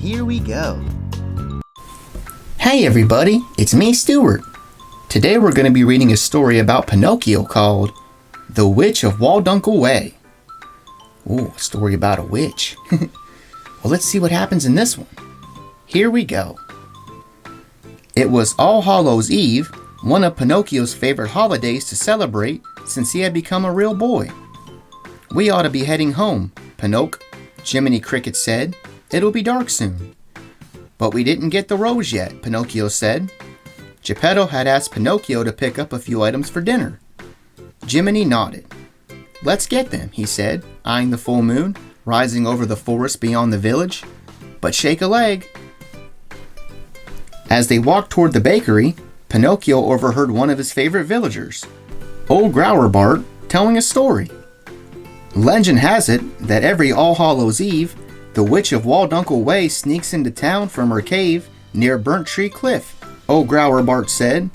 Here we go. Hey everybody, it's me, Stuart. Today we're going to be reading a story about Pinocchio called The Witch of Walldunkel Way. Ooh, a story about a witch. Well, let's see what happens in this one. Here we go. It was All Hallows Eve, one of Pinocchio's favorite holidays to celebrate since he had become a real boy. We ought to be heading home, Pinocchio, Jiminy Cricket said. It'll be dark soon. But we didn't get the rose yet, Pinocchio said. Geppetto had asked Pinocchio to pick up a few items for dinner. Jiminy nodded. Let's get them, he said, eyeing the full moon, rising over the forest beyond the village. But shake a leg. As they walked toward the bakery, Pinocchio overheard one of his favorite villagers, Old Growler Bart, telling a story. Legend has it that every All Hallows Eve, the Witch of Walldunkel Way sneaks into town from her cave near Burnt Tree Cliff, Old Growler Bart said.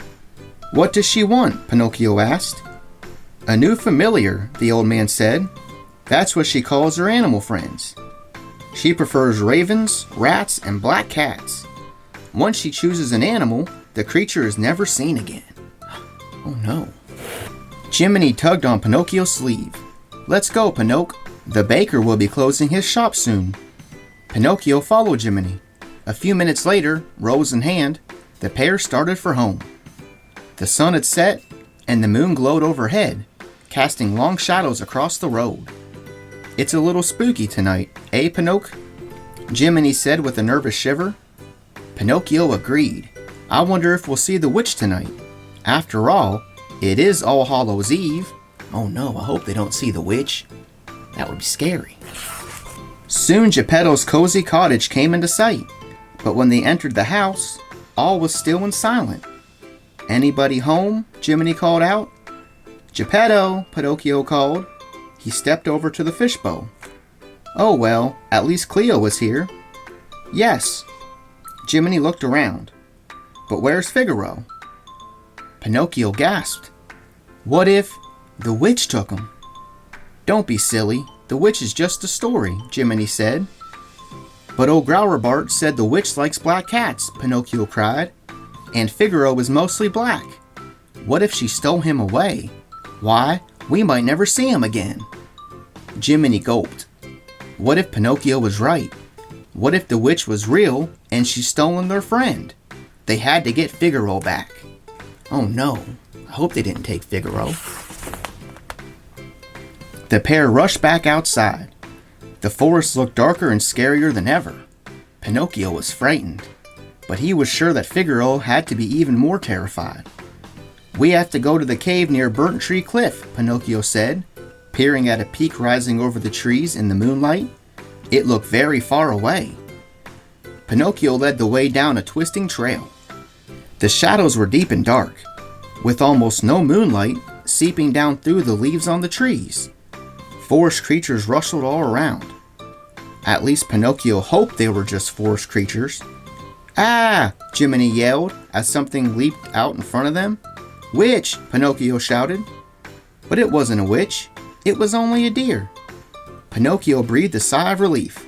What does she want? Pinocchio asked. A new familiar, the old man said. That's what she calls her animal friends. She prefers ravens, rats, and black cats. Once she chooses an animal, the creature is never seen again. Oh no. Jiminy tugged on Pinocchio's sleeve. Let's go, Pinocchio. The baker will be closing his shop soon. Pinocchio followed Jiminy. A few minutes later, rose in hand, the pair started for home. The sun had set, and the moon glowed overhead, casting long shadows across the road. It's a little spooky tonight, eh, Pinocchio? Jiminy said with a nervous shiver. Pinocchio agreed. I wonder if we'll see the witch tonight. After all, it is All Hallows Eve. Oh no, I hope they don't see the witch. That would be scary. Soon Geppetto's cozy cottage came into sight, but when they entered the house, all was still and silent. Anybody home? Jiminy called out. Geppetto, Pinocchio called. He stepped over to the fishbowl. Oh well, at least Cleo was here. Yes. Jiminy looked around. But where's Figaro? Pinocchio gasped. What if the witch took him? Don't be silly. The witch is just a story, Jiminy said. But Old Growler Bart said the witch likes black cats, Pinocchio cried. And Figaro is mostly black. What if she stole him away? Why, we might never see him again. Jiminy gulped. What if Pinocchio was right? What if the witch was real and she's stolen their friend? They had to get Figaro back. Oh no, I hope they didn't take Figaro. The pair rushed back outside. The forest looked darker and scarier than ever. Pinocchio was frightened, but he was sure that Figaro had to be even more terrified. We have to go to the cave near Burnt Tree Cliff, Pinocchio said, peering at a peak rising over the trees in the moonlight. It looked very far away. Pinocchio led the way down a twisting trail. The shadows were deep and dark, with almost no moonlight seeping down through the leaves on the trees. Forest creatures rustled all around. At least Pinocchio hoped they were just forest creatures. Ah! Jiminy yelled as something leaped out in front of them. Witch! Pinocchio shouted. But it wasn't a witch. It was only a deer. Pinocchio breathed a sigh of relief.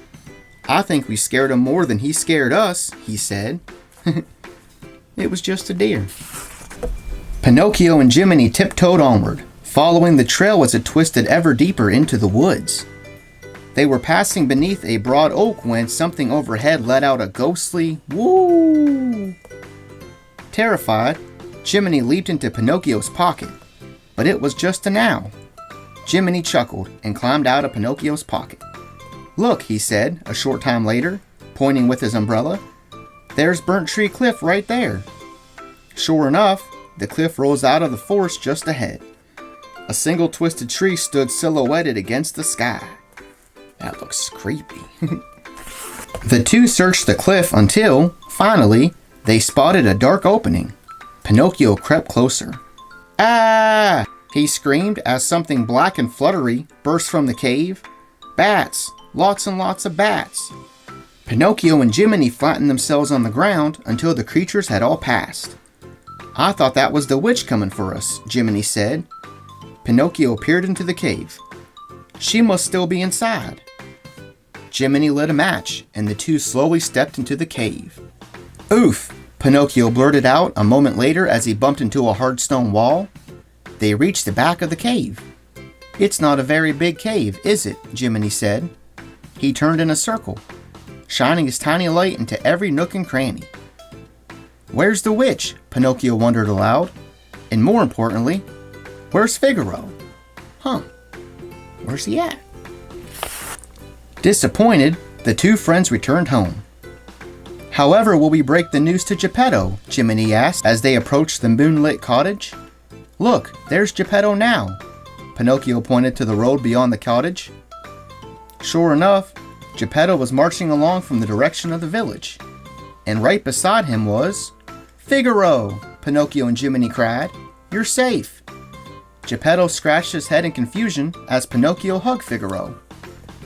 I think we scared him more than he scared us, he said. It was just a deer. Pinocchio and Jiminy tiptoed onward, following the trail as it twisted ever deeper into the woods. They were passing beneath a broad oak when something overhead let out a ghostly woo. Terrified, Jiminy leaped into Pinocchio's pocket, but it was just an owl. Jiminy chuckled and climbed out of Pinocchio's pocket. Look, he said a short time later, pointing with his umbrella. There's Burnt Tree Cliff right there. Sure enough, the cliff rose out of the forest just ahead. A single twisted tree stood silhouetted against the sky. That looks creepy. The two searched the cliff until, finally, they spotted a dark opening. Pinocchio crept closer. Ah! He screamed as something black and fluttery burst from the cave. Bats! Lots and lots of bats! Pinocchio and Jiminy flattened themselves on the ground until the creatures had all passed. I thought that was the witch coming for us, Jiminy said. Pinocchio peered into the cave. She must still be inside. Jiminy lit a match, and the two slowly stepped into the cave. "Oof!" Pinocchio blurted out a moment later as he bumped into a hard stone wall. They reached the back of the cave. "It's not a very big cave, is it?" Jiminy said. He turned in a circle, shining his tiny light into every nook and cranny. "Where's the witch?" Pinocchio wondered aloud. And more importantly, where's Figaro? Where's he at? Disappointed, the two friends returned home. "However will we break the news to Geppetto?" Jiminy asked as they approached the moonlit cottage. "Look, there's Geppetto now." Pinocchio pointed to the road beyond the cottage. Sure enough, Geppetto was marching along from the direction of the village. And right beside him was... "Figaro!" Pinocchio and Jiminy cried. "You're safe!" Geppetto scratched his head in confusion as Pinocchio hugged Figaro.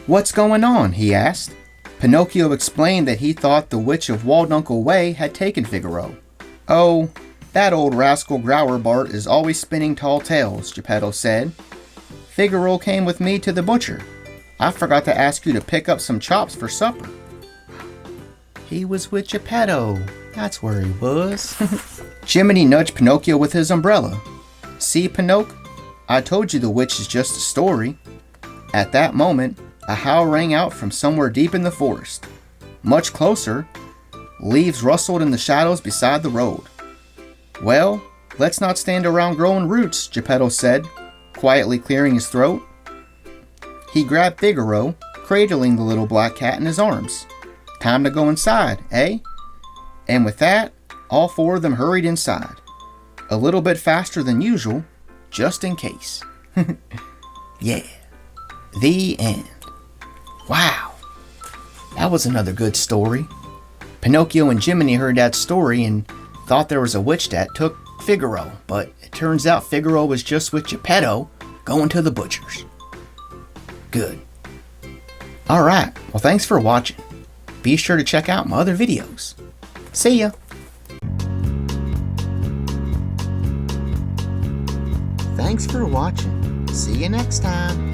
"What's going on?" he asked. Pinocchio explained that he thought the Witch of Walldunkel Way had taken Figaro. "Oh, that old rascal Grauerbart is always spinning tall tales," Geppetto said. "Figaro came with me to the butcher. I forgot to ask you to pick up some chops for supper." He was with Geppetto. That's where he was. Jiminy nudged Pinocchio with his umbrella. "See, Pinocchio? I told you the witch is just a story." At that moment, a howl rang out from somewhere deep in the forest. Much closer, leaves rustled in the shadows beside the road. "Well, let's not stand around growing roots," Geppetto said, quietly clearing his throat. He grabbed Figaro, cradling the little black cat in his arms. "Time to go inside, eh?" And with that, all four of them hurried inside. A little bit faster than usual, just in case. Yeah. The end. Wow. That was another good story. Pinocchio and Jiminy heard that story and thought there was a witch that took Figaro, but it turns out Figaro was just with Geppetto going to the butcher's. Good. Alright, well thanks for watching. Be sure to check out my other videos. See ya! Thanks for watching. See you next time.